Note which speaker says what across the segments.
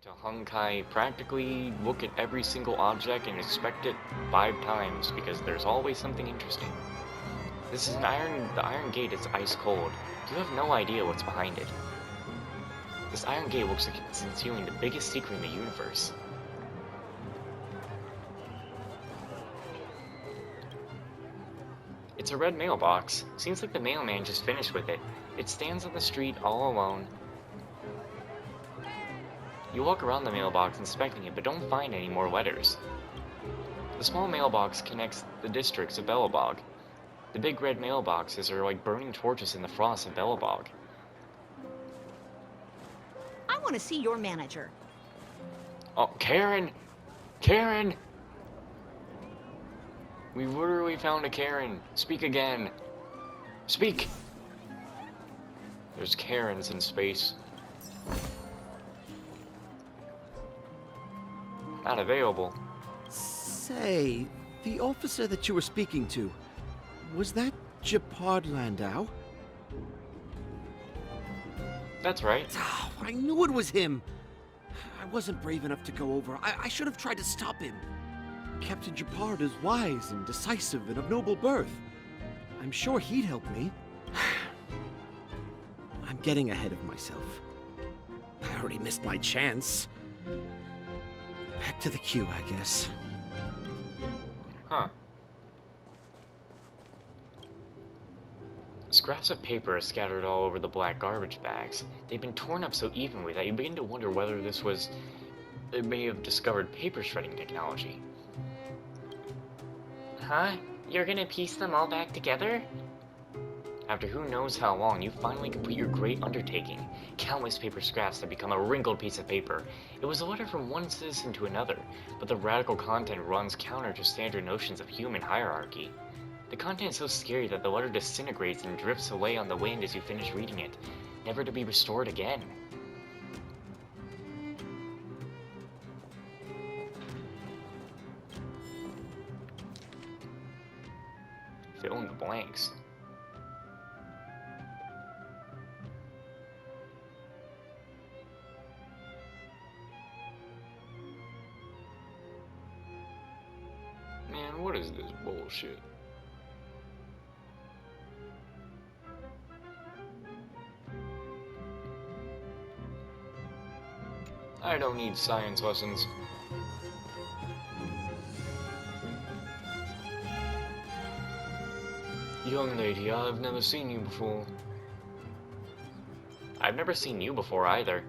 Speaker 1: To Honkai, practically look at every single object and inspect it 5 times because there's always something interesting. This is the iron gate is ice cold. You have no idea what's behind it. This iron gate looks like it's concealing the biggest secret in the universe. It's a red mailbox. Seems like the mailman just finished with it. It stands on the street all alone. You walk around the mailbox inspecting it, but don't find any more letters. The small mailbox connects the districts of Belobog. The big red mailboxes are like burning torches in the frost of Belobog.
Speaker 2: I want to see your manager.
Speaker 1: Oh, Karen! Karen! We literally found a Karen. Speak again. Speak! There's Karens in space. Not available.
Speaker 3: Say, the officer that you were speaking to, was that Japard Landau?
Speaker 1: That's right.
Speaker 3: Oh, I knew it was him. I wasn't brave enough to go over. I should have tried to stop him. Captain Japard is wise and decisive and of noble birth. I'm sure he'd help me. I'm getting ahead of myself. I already missed my chance. Back to the queue, I guess.
Speaker 1: Huh. Scraps of paper are scattered all over the black garbage bags. They've been torn up so evenly that you begin to wonder whether they may have discovered paper shredding technology. Huh? You're gonna piece them all back together? After who knows how long, you finally complete your great undertaking. Countless paper scraps have become a wrinkled piece of paper. It was a letter from one citizen to another, but the radical content runs counter to standard notions of human hierarchy. The content is so scary that the letter disintegrates and drifts away on the wind as you finish reading it, never to be restored again. Fill in the blanks. Man, what is this bullshit? I don't need science lessons. Young lady, I've never seen you before. I've never seen you before either.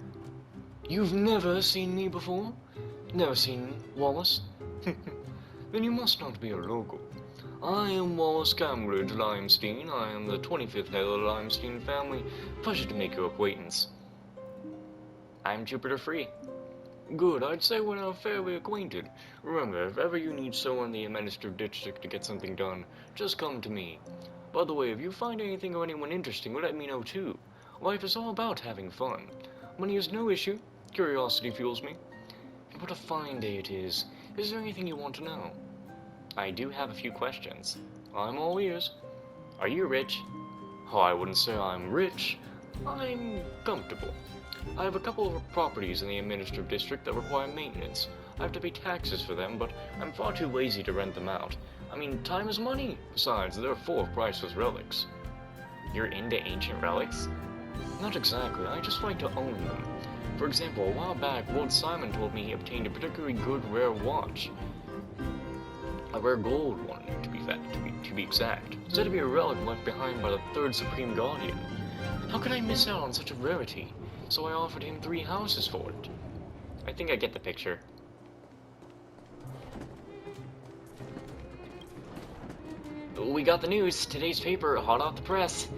Speaker 1: You've never seen me before? Never seen Wallace? Then you must not be a local. I am Wallace Cambridge Limestein. I am the 25th head of the Limestein family. Pleasure to make your acquaintance. I'm Jupiter Free. Good, I'd say we're now fairly acquainted. Remember, if ever you need someone in the administrative district to get something done, just come to me. By the way, if you find anything or anyone interesting, let me know too. Life is all about having fun. Money is no issue. Curiosity fuels me. And what a fine day it is. Is there anything you want to know? I do have a few questions. I'm all ears. Are you rich? Oh, I wouldn't say I'm rich. I'm comfortable. I have a couple of properties in the administrative district that require maintenance. I have to pay taxes for them, but I'm far too lazy to rent them out. I mean, time is money. Besides, they're full of priceless relics. You're into ancient relics? Not exactly, I just like to own them. For example, a while back, Lord Simon told me he obtained a particularly good rare watch. A rare gold one, to be exact. Said to be a relic left behind by the third Supreme Guardian. How could I miss out on such a rarity? So I offered him 3 houses for it. I think I get the picture. We got the news. Today's paper, hot off the press.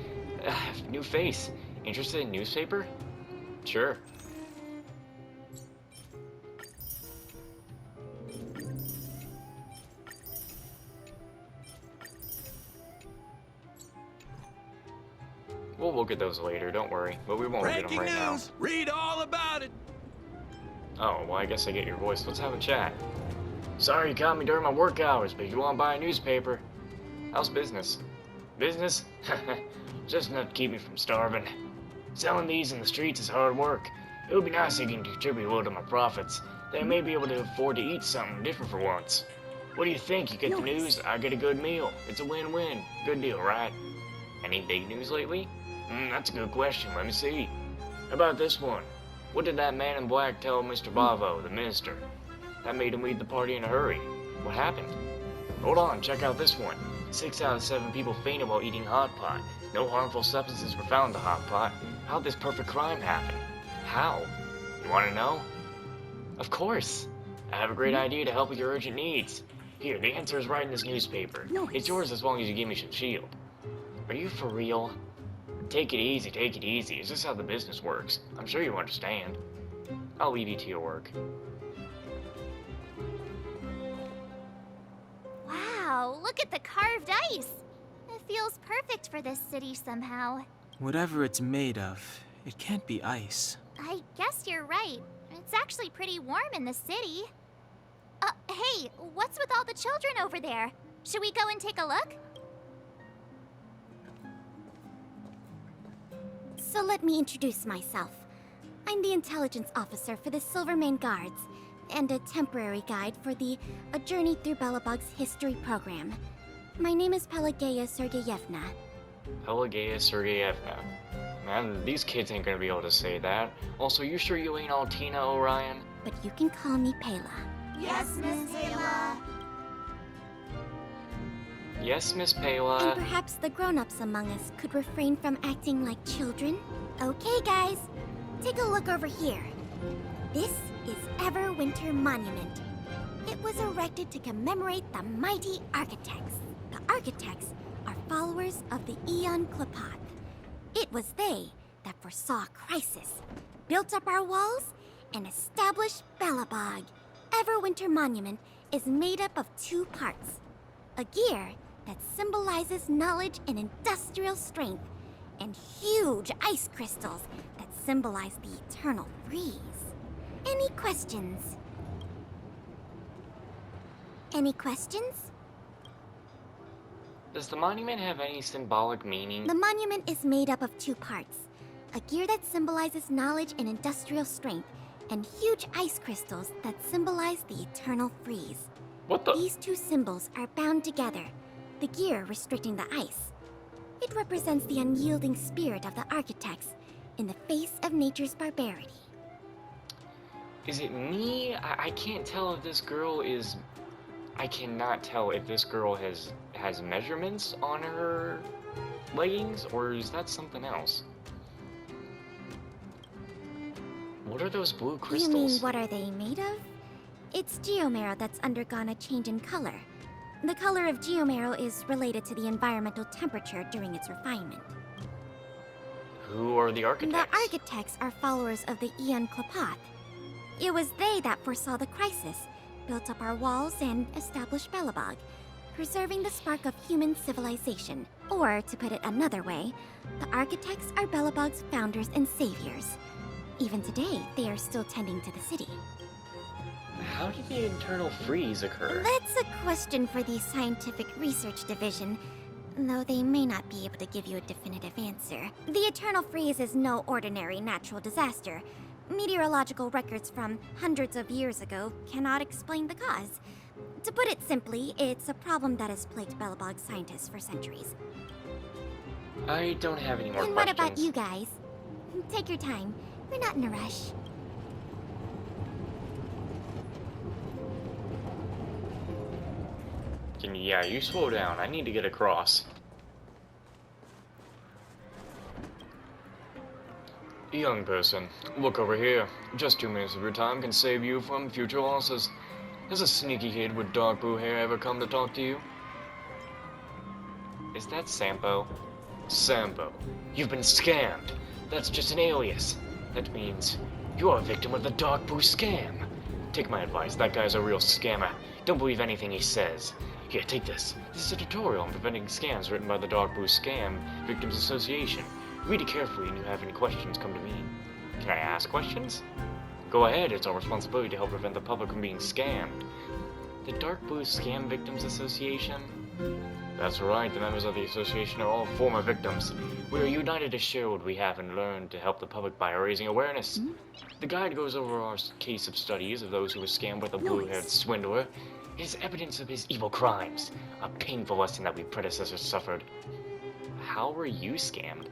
Speaker 1: New face. Interested in newspaper? Sure. We'll look at those later, don't worry. But we won't look at them right now.
Speaker 4: Breaking news! Read all about it!
Speaker 1: Oh, well, I guess I get your voice. Let's have a chat. Sorry you caught me during my work hours, but if you want to buy a newspaper, how's business? Business? Just enough to keep me from starving. Selling these in the streets is hard work. It would be nice if you can contribute a little to my profits. Then I may be able to afford to eat something different for once. What do you think? You get the news, I get a good meal. It's a win-win. Good deal, right? Any big news lately? That's a good question. Let me see. How about this one? What did that man in black tell Mr. Bavo, the minister? That made him leave the party in a hurry. What happened? Hold on, check out this one. 6 out of 7 people fainted while eating hot pot. No harmful substances were found in the hot pot. How'd this perfect crime happen? How? You want to know? Of course. I have a great idea to help with your urgent needs. Here, the answer is right in this newspaper.
Speaker 2: Nice.
Speaker 1: It's yours as long as you give me some shield. Are you for real? Take it easy, take it easy. Is this how the business works? I'm sure you understand. I'll leave you to your work.
Speaker 4: Wow, look at the carved ice! It feels perfect for this city somehow.
Speaker 5: Whatever it's made of, it can't be ice.
Speaker 4: I guess you're right. It's actually pretty warm in the city. Hey, what's with all the children over there? Should we go and take a look?
Speaker 6: So let me introduce myself. I'm the intelligence officer for the Silvermane Guards, and a temporary guide for the A Journey Through Belobog's history program. My name is Pelageya Sergeyevna.
Speaker 1: Pelageya Sergeyevna. Man, these kids ain't gonna be able to say that. Also, you sure you ain't all Tina Orion?
Speaker 6: But you can call me Pela.
Speaker 4: Yes, Miss Taylor.
Speaker 1: Yes, Miss
Speaker 6: And
Speaker 1: Pela.
Speaker 6: perhaps the grown-ups among us could refrain from acting like children. Okay, guys, take a look over here. This is Everwinter Monument. It was erected to commemorate the mighty architects. The architects are followers of the Aeon Klapath. It was they that foresaw crisis, built up our walls, and established Belobog. Everwinter Monument is made up of 2 parts. A gear that symbolizes knowledge and industrial strength, and huge ice crystals that symbolize the eternal freeze. Any questions? Any questions?
Speaker 1: Does the monument have any symbolic meaning?
Speaker 6: The monument is made up of 2 parts. A gear that symbolizes knowledge and industrial strength, and huge ice crystals that symbolize the eternal freeze.
Speaker 1: What the?
Speaker 6: These 2 symbols are bound together, the gear restricting the ice. It represents the unyielding spirit of the architects in the face of nature's barbarity.
Speaker 1: Is it me? I can't tell if this girl is... I cannot tell if this girl has measurements on her leggings, or is that something else? What are those blue crystals?
Speaker 6: You mean, what are they made of? It's geomarrow that's undergone a change in color. The color of geomarrow is related to the environmental temperature during its refinement.
Speaker 1: Who are the architects?
Speaker 6: The architects are followers of the Aeon Klapath. It was they that foresaw the crisis, built up our walls, and established Belobog, preserving the spark of human civilization. Or, to put it another way, the architects are Belobog's founders and saviors. Even today, they are still tending to the city.
Speaker 1: How did the internal freeze occur?
Speaker 6: That's a question for the Scientific Research Division, though they may not be able to give you a definitive answer. The Eternal Freeze is no ordinary natural disaster. Meteorological records from hundreds of years ago cannot explain the cause. To put it simply, it's a problem that has plagued Belobog scientists for centuries.
Speaker 1: I don't have any more
Speaker 6: And
Speaker 1: questions.
Speaker 6: what about you guys? Take your time. We're not in a rush.
Speaker 1: Yeah, you slow down. I need to get across. Young person, look over here. Just 2 minutes of your time can save you from future losses. Has a sneaky kid with dark blue hair ever come to talk to you? Is that Sampo? Sampo, you've been scammed. That's just an alias. That means you're a victim of the dark blue scam. Take my advice, that guy's a real scammer. Don't believe anything he says. Here, take this. This is a tutorial on preventing scams written by the Dark Blue Scam Victims Association. Read it carefully, and if you have any questions, come to me. Can I ask questions? Go ahead, it's our responsibility to help prevent the public from being scammed. The Dark Blue Scam Victims Association? That's right, the members of the association are all former victims. We are united to share what we have and learn to help the public by raising awareness. The guide goes over our case of studies of those who were scammed by the blue-haired swindler. It is evidence of his evil crimes, a painful lesson that we predecessors suffered. How were you scammed?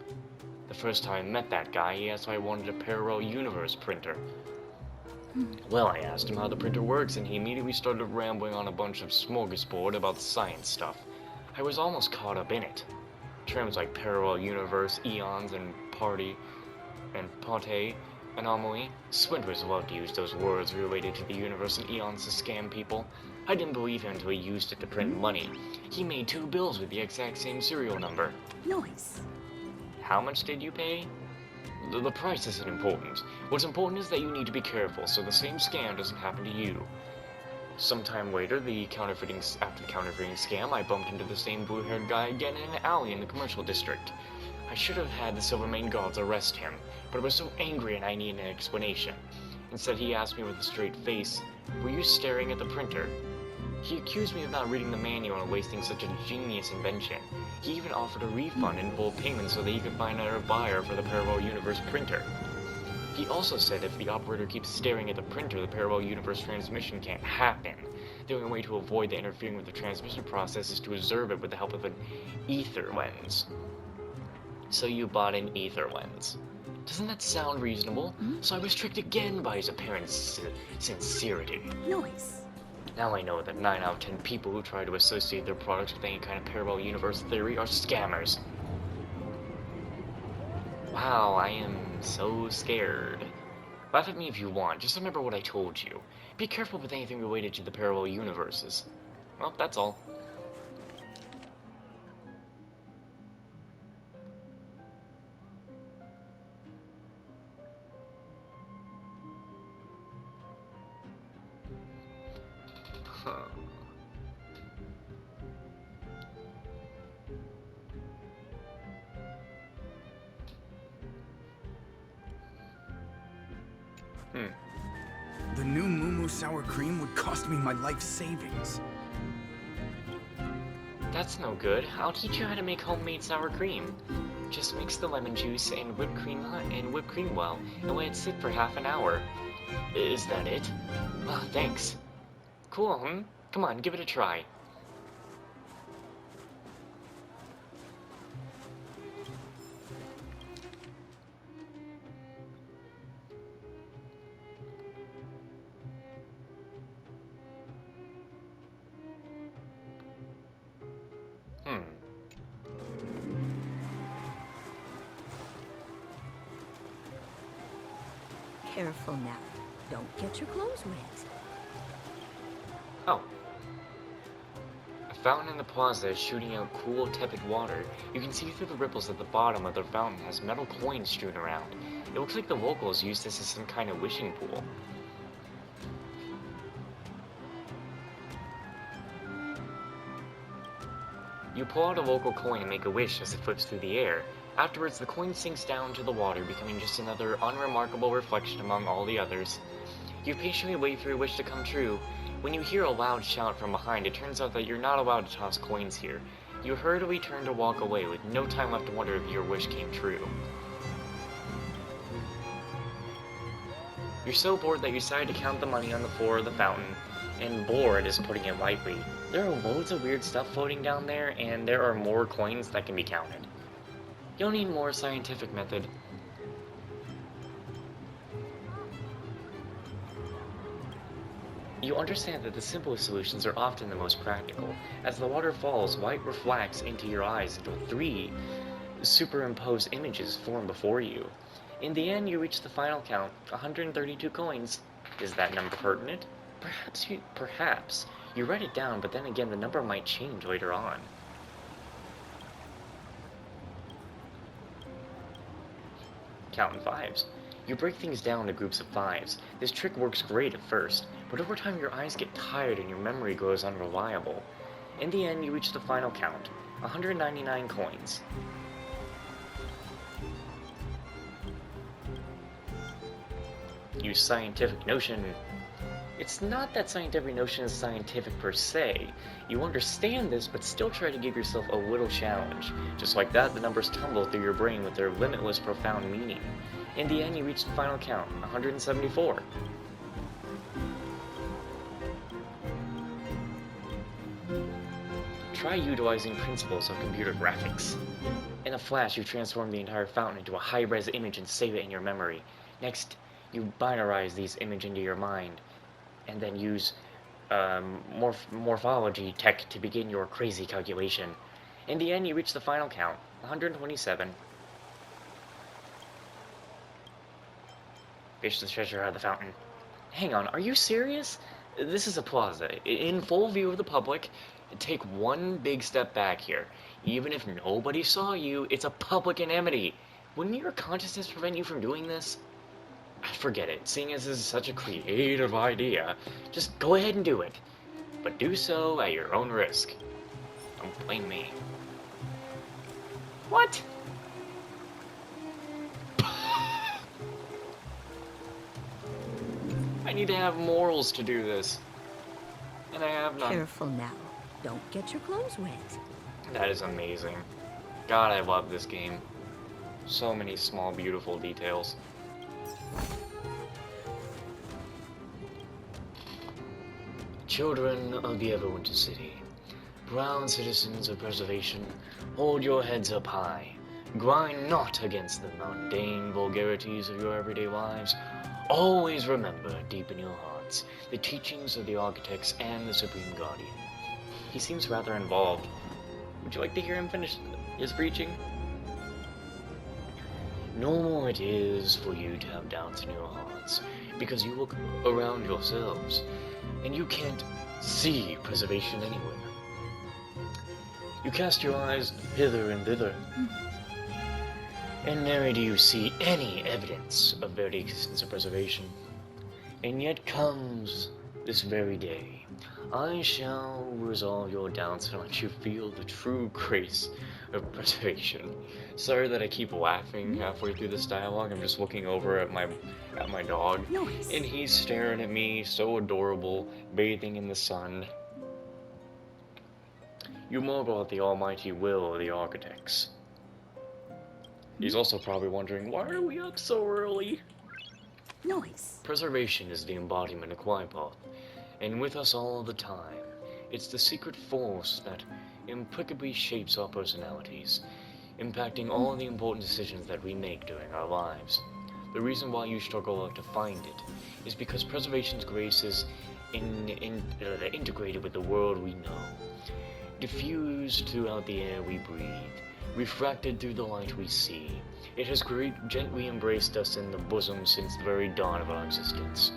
Speaker 1: The first time I met that guy, he asked if I wanted a parallel universe printer. Well, I asked him how the printer works, and he immediately started rambling on a bunch of smorgasbord about science stuff. I was almost caught up in it. Terms like parallel universe, eons, and pate, anomaly. Swindlers love to use those words related to the universe and eons to scam people. I didn't believe him until he used it to print money. He made 2 bills with the exact same serial number.
Speaker 2: Nice.
Speaker 1: How much did you pay? The price isn't important. What's important is that you need to be careful so the same scam doesn't happen to you. Sometime later, after the counterfeiting scam, I bumped into the same blue-haired guy again in an alley in the commercial district. I should have had the Silvermane guards arrest him, but I was so angry and I needed an explanation. Instead, he asked me with a straight face, "Were you staring at the printer?" He accused me of not reading the manual and wasting such a genius invention. He even offered a refund in full payment so that he could find a buyer for the Parallel Universe printer. He also said if the operator keeps staring at the printer, the Parallel Universe transmission can't happen. The only way to avoid the interfering with the transmission process is to observe it with the help of an ether lens. So you bought an ether lens. Doesn't that sound reasonable? So I was tricked again by his apparent sincerity.
Speaker 2: Nice.
Speaker 1: Now I know that 9 out of 10 people who try to associate their products with any kind of parallel universe theory are scammers. Wow, I am so scared. Laugh at me if you want, just remember what I told you. Be careful with anything related to the parallel universes. Well, that's all.
Speaker 7: The new Moo sour cream would cost me my life savings.
Speaker 1: That's no good. I'll teach you how to make homemade sour cream. Just mix the lemon juice and whipped cream well, and let it sit for half an hour. Is that it? Ah, thanks. Cool, Come on, give it a try.
Speaker 2: Careful now. Don't get your clothes wet.
Speaker 1: Oh. A fountain in the plaza is shooting out cool, tepid water. You can see through the ripples at the bottom of the fountain has metal coins strewn around. It looks like the locals use this as some kind of wishing pool. You pull out a local coin and make a wish as it flips through the air. Afterwards, the coin sinks down to the water, becoming just another unremarkable reflection among all the others. You patiently wait for your wish to come true. When you hear a loud shout from behind, it turns out that you're not allowed to toss coins here. You hurriedly turn to walk away, with no time left to wonder if your wish came true. You're so bored that you decide to count the money on the floor of the fountain, and bored is putting it lightly. There are loads of weird stuff floating down there, and there are more coins that can be counted. You'll need more scientific method. You understand that the simplest solutions are often the most practical. As the water falls, light reflects into your eyes until 3 superimposed images form before you. In the end, you reach the final count, 132 coins. Is that number pertinent? Perhaps. You write it down, but then again, the number might change later on. Count in 5s. You break things down to groups of 5s. This trick works great at first, but over time your eyes get tired and your memory grows unreliable. In the end, you reach the final count, 199 coins. Use scientific notion. It's not that scientific notion is scientific per se. You understand this, but still try to give yourself a little challenge. Just like that, the numbers tumble through your brain with their limitless, profound meaning. In the end, you reach the final count, 174. Try utilizing principles of computer graphics. In a flash, you transform the entire fountain into a high-res image and save it in your memory. Next, you binarize these images into your mind, and then use morphology tech to begin your crazy calculation. In the end, you reach the final count, 127. Fish the treasure out of the fountain. Hang on, are you serious? This is a plaza, in full view of the public. Take one big step back here. Even if nobody saw you, it's a public enmity. Wouldn't your consciousness prevent you from doing this? Forget it. Seeing as this is such a creative idea, just go ahead and do it. But do so at your own risk. Don't blame me. What? I need to have morals to do this. And I have none.
Speaker 2: Careful now. Don't get your clothes wet.
Speaker 1: That is amazing. God, I love this game. So many small, beautiful details. Children of the Everwinter City, brown citizens of preservation, hold your heads up high. Grind not against the mundane vulgarities of your everyday lives. Always remember, deep in your hearts, the teachings of the architects and the Supreme Guardian. He seems rather involved. Would you like to hear him finish his preaching? Normal it is for you to have doubts in your hearts, because you look around yourselves, and you can't see preservation anywhere. You cast your eyes hither and thither, and nary do you see any evidence of very existence of preservation. And yet comes this very day. I shall resolve your doubts and let you feel the true grace of preservation. Sorry that I keep laughing halfway through this dialogue. I'm just looking over at my dog,
Speaker 2: Nice.
Speaker 1: and he's staring at me, so adorable, bathing in the sun. You marvel at the almighty will of the architects. He's also probably wondering, why are we up so early?
Speaker 2: Nice.
Speaker 1: Preservation is the embodiment of Quietpath, and with us all the time. It's the secret force that implacably shapes our personalities, impacting all the important decisions that we make during our lives. The reason why you struggle to find it is because preservation's grace is integrated with the world we know, diffused throughout the air we breathe, refracted through the light we see. It has gently embraced us in the bosom since the very dawn of our existence.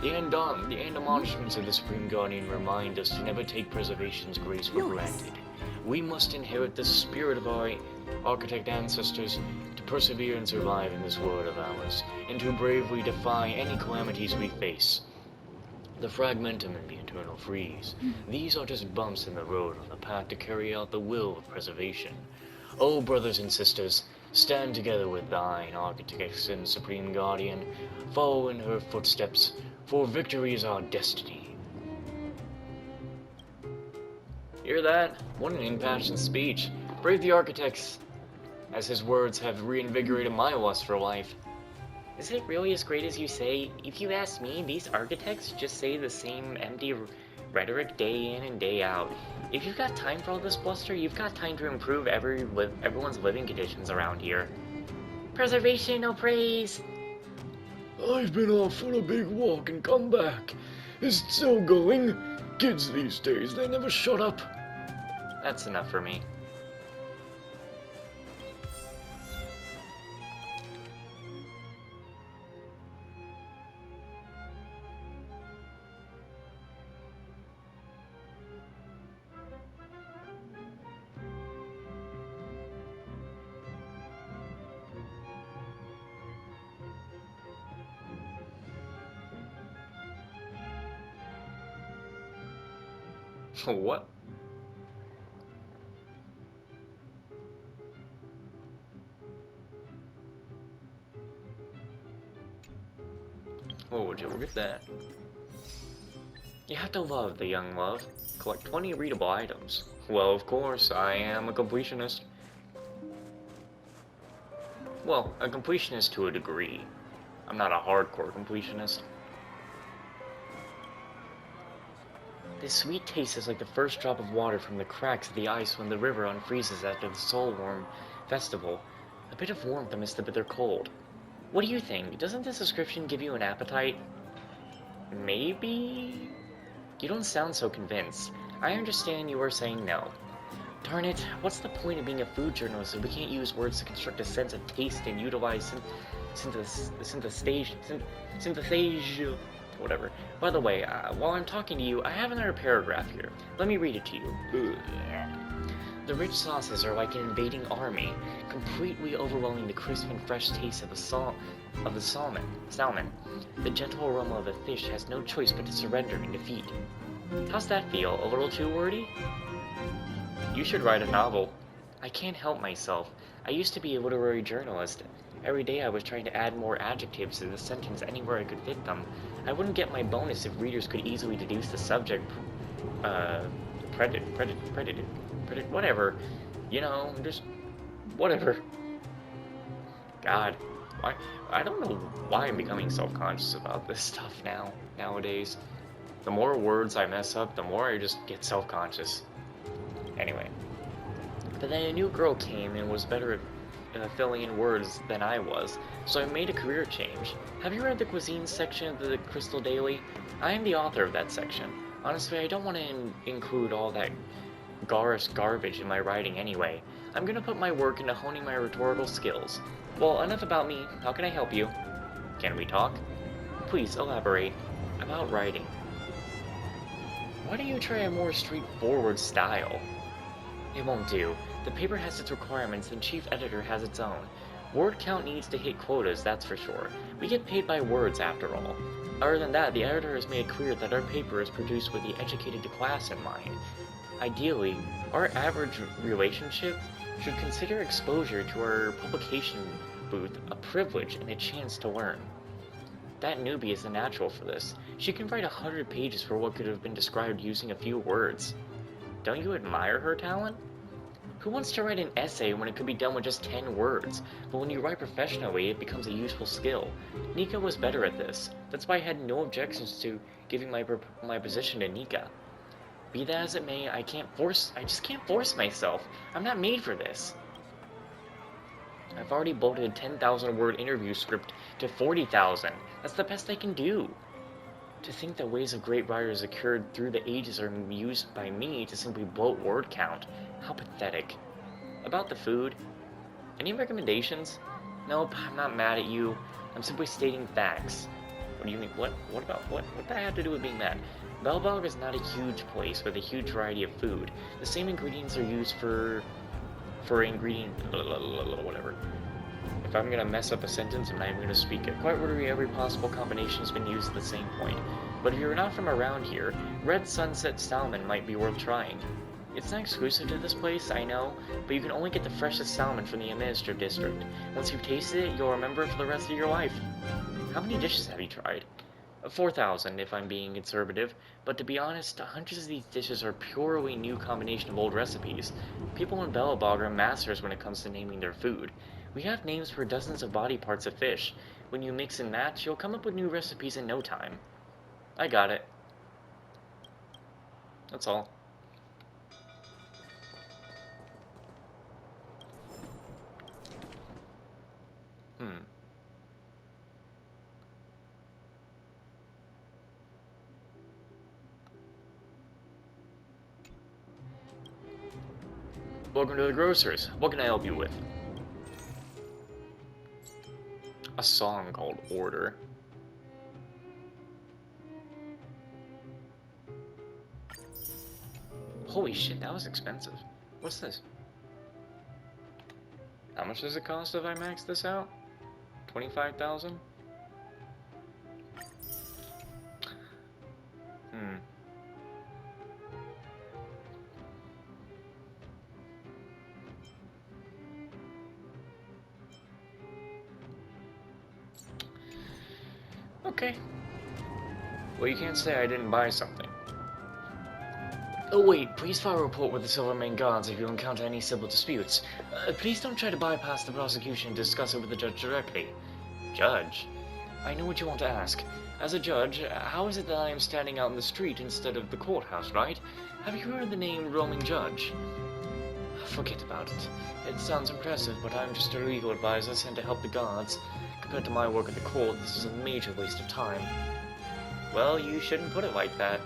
Speaker 1: The admonishments of the Supreme Guardian remind us to never take preservation's grace for granted. We must inherit the spirit of our architect ancestors to persevere and survive in this world of ours, and to bravely defy any calamities we face. The fragmentum and the eternal freeze, these are just bumps in the road on the path to carry out the will of preservation. Oh, brothers and sisters, stand together with thine architects and Supreme Guardian, follow in her footsteps, for victory is our destiny. Hear that? What an impassioned speech. Brave the architects, as his words have reinvigorated my lust for life. Is it really as great as you say? If you ask me, these architects just say the same empty rhetoric day in and day out. If you've got time for all this bluster, you've got time to improve everyone's living conditions around here. Preservation, oh praise! I've been off for a big walk and come back. Is it still going? Kids these days, they never shut up. That's enough for me. What? Oh, would you look at that? You have to love the young love. Collect 20 readable items. Well, of course, I am a completionist. Well, a completionist to a degree. I'm not a hardcore completionist. This sweet taste is like the first drop of water from the cracks of the ice when the river unfreezes after the Soulworm Festival. A bit of warmth amidst the bitter cold. What do you think? Doesn't this description give you an appetite? Maybe? You don't sound so convinced. I understand you are saying no. Darn it, what's the point of being a food journalist if we can't use words to construct a sense of taste and utilize synthesage, whatever. By the way, while I'm talking to you, I have another paragraph here. Let me read it to you. The rich sauces are like an invading army, completely overwhelming the crisp and fresh taste of the salmon. The gentle aroma of the fish has no choice but to surrender in defeat. How's that feel? A little too wordy? You should write a novel. I can't help myself. I used to be a literary journalist. Every day I was trying to add more adjectives to the sentence anywhere I could fit them. I wouldn't get my bonus if readers could easily deduce the subject, whatever. You know, just whatever. God, why? I don't know why I'm becoming self-conscious about this stuff nowadays. The more words I mess up, the more I just get self-conscious. Anyway. But then a new girl came and was better at filling in words than I was, so I made a career change. Have you read the cuisine section of the Crystal Daily? I am the author of that section. Honestly, I don't want to include all that garbage in my writing anyway. I'm gonna put my work into honing my rhetorical skills. Well, enough about me. How can I help you? Can we talk? Please elaborate. About writing. Why don't you try a more straightforward style? It won't do. The paper has its requirements and chief editor has its own. Word count needs to hit quotas, that's for sure. We get paid by words after all. Other than that, the editor has made it clear that our paper is produced with the educated class in mind. Ideally, our average relationship should consider exposure to our publication booth a privilege and a chance to learn. That newbie is the natural for this. She can write 100 pages for what could have been described using a few words. Don't you admire her talent? Who wants to write an essay when it could be done with just 10 words? But when you write professionally, it becomes a useful skill. Nika was better at this. That's why I had no objections to giving my position to Nika. Be that as it may, I just can't force myself. I'm not made for this. I've already bloated a 10,000 word interview script to 40,000. That's the best I can do. To think that ways of great writers occurred through the ages are used by me to simply bloat word count. How pathetic. About the food. Any recommendations? Nope, I'm not mad at you. I'm simply stating facts. What do you mean? What does that have to do with being mad? Belobog is not a huge place with a huge variety of food. The same ingredients are used for whatever. If I'm gonna mess up a sentence, I'm not even gonna speak it. Quite literally every possible combination has been used at the same point. But if you're not from around here, Red Sunset Salmon might be worth trying. It's not exclusive to this place, I know, but you can only get the freshest salmon from the administrative district. Once you've tasted it, you'll remember it for the rest of your life. How many dishes have you tried? 4,000 if I'm being conservative, but to be honest, hundreds of these dishes are purely new combination of old recipes. People in Belobog are masters when it comes to naming their food. We have names for dozens of body parts of fish. When you mix and match, you'll come up with new recipes in no time. I got it. That's all. Welcome to the grocers. What can I help you with? A song called Order. Holy shit, that was expensive. What's this? How much does it cost if I max this out? 25,000? Okay. Well, you can't say I didn't buy something. Oh wait, please file a report with the Silvermane Guards if you encounter any civil disputes. Please don't try to bypass the prosecution and discuss it with the judge directly. Judge? I know what you want to ask. As a judge, how is it that I am standing out in the street instead of the courthouse, right? Have you heard the name roaming judge? Forget about it. It sounds impressive, but I'm just a legal advisor sent to help the guards. Compared to my work at the court, this is a major waste of time. Well, you shouldn't put it like that.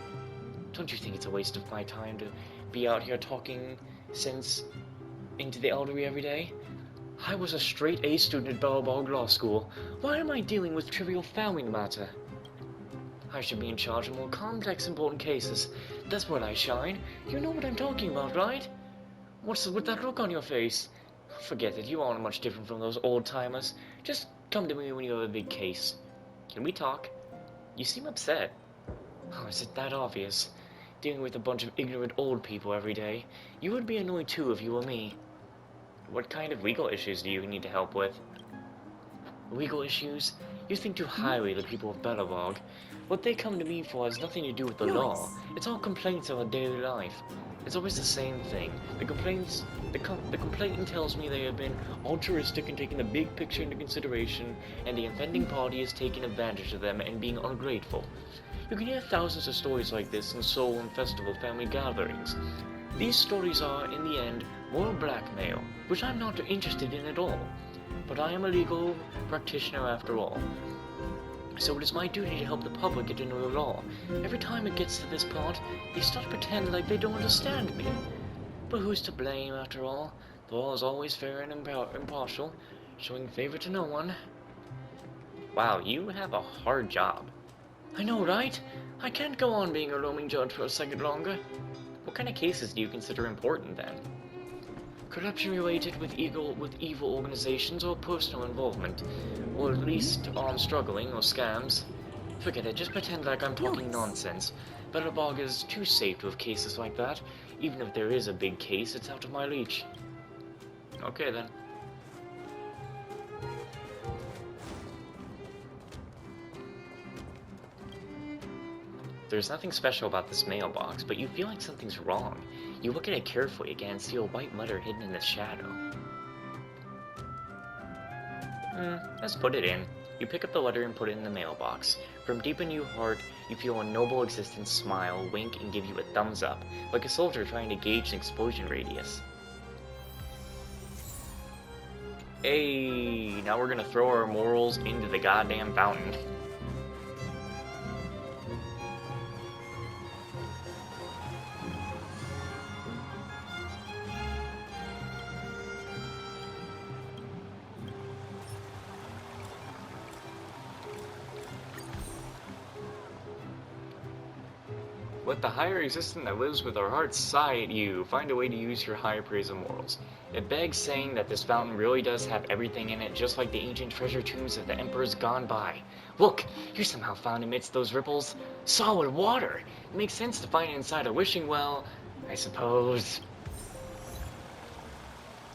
Speaker 1: Don't you think it's a waste of my time to be out here talking sense into the elderly every day? I was a straight A student at Belobog Law School. Why am I dealing with trivial family matter? I should be in charge of more complex, important cases. That's where I shine. You know what I'm talking about, right? What's with that look on your face? Forget it, you aren't much different from those old-timers. Just come to me when you have a big case. Can we talk? You seem upset. Oh, is it that obvious? Dealing with a bunch of ignorant old people every day. You would be annoyed too if you were me. What kind of legal issues do you need help with? Legal issues? You think too highly of the people of Belobog. What they come to me for has nothing to do with the law. It's all complaints of our daily life. It's always the same thing. The complainant tells me they have been altruistic in taking the big picture into consideration, and the offending party is taking advantage of them and being ungrateful. You can hear thousands of stories like this in Soul and Festival family gatherings. These stories are, in the end, moral blackmail, which I'm not interested in at all. But I am a legal practitioner after all. So it is my duty to help the public get to know the law. Every time it gets to this part, they start to pretend like they don't understand me. But who's to blame, after all? The law is always fair and impartial, showing favor to no one. Wow, you have a hard job. I know, right? I can't go on being a roaming judge for a second longer. What kind of cases do you consider important, then? Corruption related with evil organizations or personal involvement, or at least armed struggling or scams. Forget it, just pretend like I'm talking nonsense. Belobog is too safe to have cases like that. Even if there is a big case, it's out of my reach. Okay then. There's nothing special about this mailbox, but you feel like something's wrong. You look at it carefully again and see a white letter hidden in the shadow. Let's put it in. You pick up the letter and put it in the mailbox. From deep in your heart, you feel a noble existence smile, wink, and give you a thumbs up, like a soldier trying to gauge an explosion radius. Hey, now we're gonna throw our morals into the goddamn fountain. Let the higher existence that lives with our hearts sigh at you. Find a way to use your higher praise and morals. It begs saying that this fountain really does have everything in it, just like the ancient treasure tombs of the emperors gone by. Look, you're somehow found amidst those ripples. Solid water! It makes sense to find it inside a wishing well, I suppose.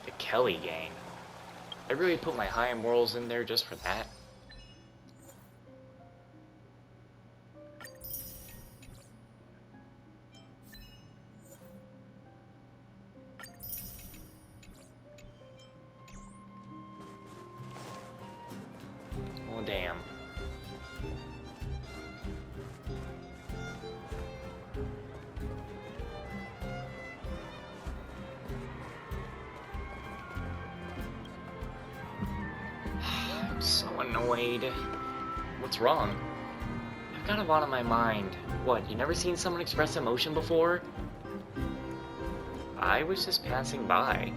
Speaker 1: The Kelly gang. I really put my higher morals in there just for that. Oh, damn. I'm so annoyed. What's wrong? I've got a lot on my mind. What, you never seen someone express emotion before? I was just passing by.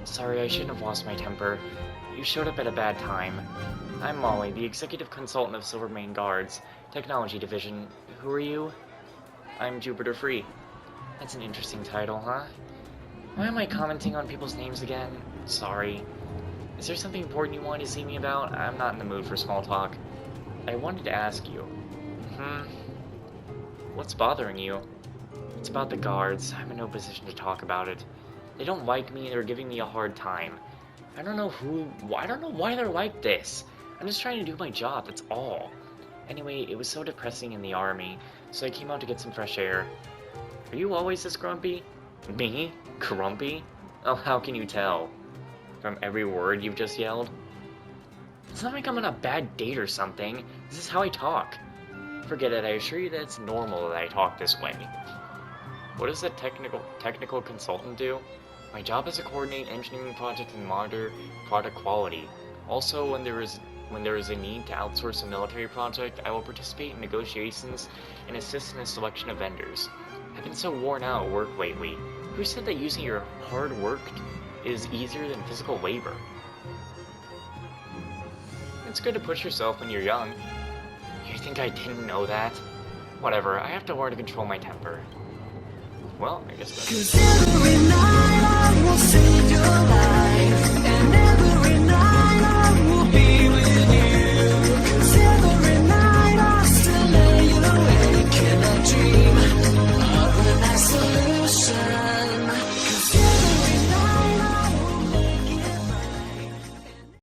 Speaker 1: Sorry, I shouldn't have lost my temper. You showed up at a bad time. I'm Molly, the executive consultant of Silvermane Guards, Technology Division. Who are you? I'm Jupiter Free. That's an interesting title, huh? Why am I commenting on people's names again? Sorry. Is there something important you wanted to see me about? I'm not in the mood for small talk. I wanted to ask you. What's bothering you? It's about the guards. I'm in no position to talk about it. They don't like me and they're giving me a hard time. I don't know why they're like this. I'm just trying to do my job, that's all. Anyway, it was so depressing in the army, so I came out to get some fresh air. Are you always this grumpy? Me? Grumpy? Oh, how can you tell? From every word you've just yelled? It's not like I'm on a bad date or something. This is how I talk. Forget it, I assure you that it's normal that I talk this way. What does a technical consultant do? My job is to coordinate engineering projects and monitor product quality. Also, when there is a need to outsource a military project, I will participate in negotiations and assist in a selection of vendors. I've been so worn out at work lately. Who said that using your hard work is easier than physical labor? It's good to push yourself when you're young. You think I didn't know that? Whatever, I have to learn to control my temper. Well, I guess that's...
Speaker 8: 'Cause every night I will save your life.